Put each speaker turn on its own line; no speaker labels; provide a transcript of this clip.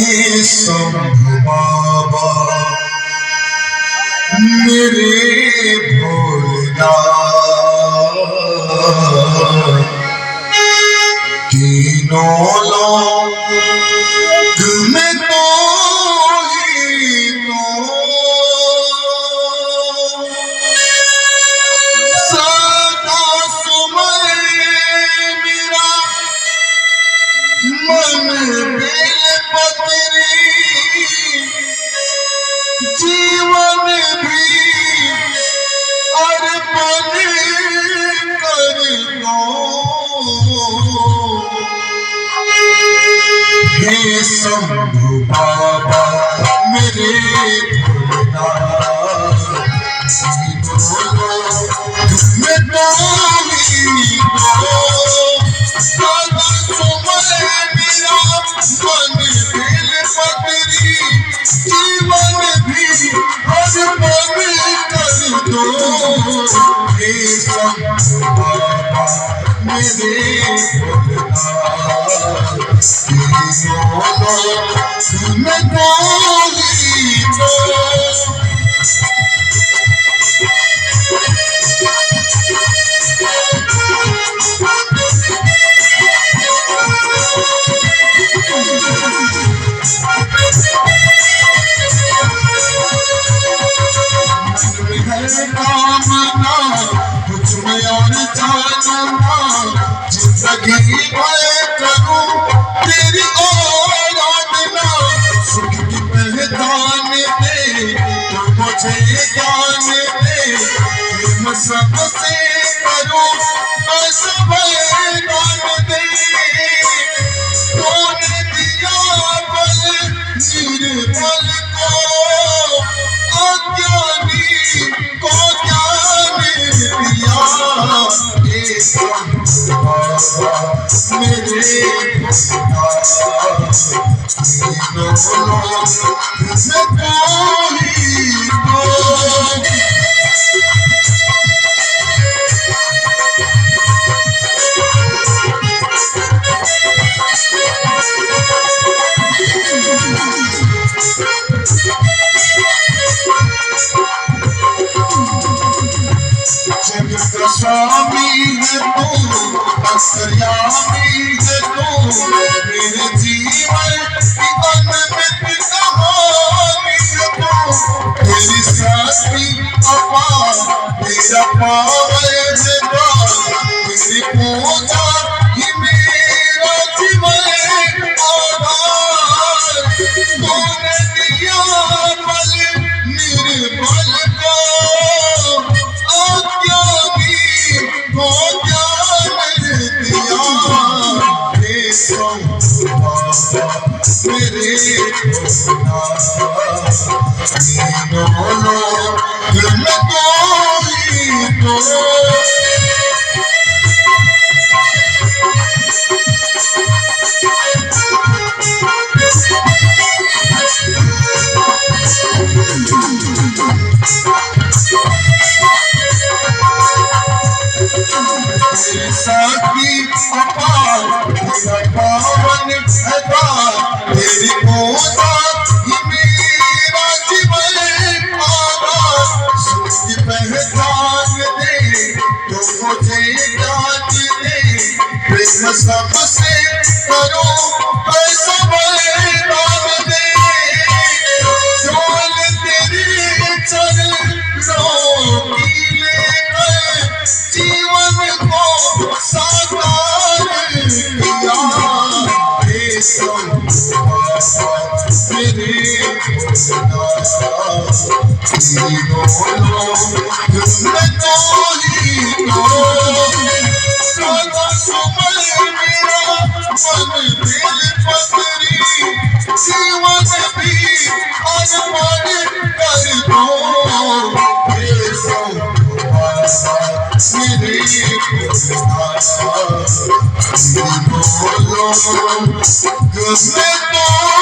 शंभु बाबा मेरे भोलेनाथ तीनों लोक में तो ही तो सदा समय मेरा मन बेलपत्री जीवन भी अर्पण कर दो हे शंभु बाबा मेरे भोलेनाथ में तो ही तो सदा समय मेरा मन बेलपत्री जीवन भी अर्पण कर दो हे शंभु बाबा मेरे भोलेनाथ तीनों लोक में तो ही तो कामना कुछ में और जानना जिंदगी मैं करूं तेरी आराधना सुख की पहचान दे तो मुझे ज्ञान दे मैं सबसे करूं बस वरदान दे तूने दिया बल निर्बल को अज्ञानी को ज्ञान दिया हे शंभु बाबा मेरे भोलेनाथ तीनों लोक में तो ही तो स्वामी है तू असयामी है तू मेरे जीवन की अनंत कहानी है तू तेरी शक्ति अपार तेरा पावर है तेरी पूजा ही मेरा जीवन आधार तूने दिया बल निर्बल को अज्ञानी को ज्ञान दिया हे शंभु बाबा मेरे भोलेनाथ तीनों लोक में तो ही तो शक्ति अपार तेरा पावन है तेरी पूजा ही मेरा जीवन आधार सुख की पहचान दे तो मुझे ज्ञान दे प्रेम सबसे करो ऐसा वरदान दे चोल तेरी चरणों की लेकर जीवन को साकार किया हे शंभु बाबा मेरे भोलेनाथ तीनों लोक में तो ही तो सदा समय मेरा मन बेलपत्री जीवन भी अर्पण कर दो हे शंभु बाबा मेरे भोलेनाथ तीनों लोक में तो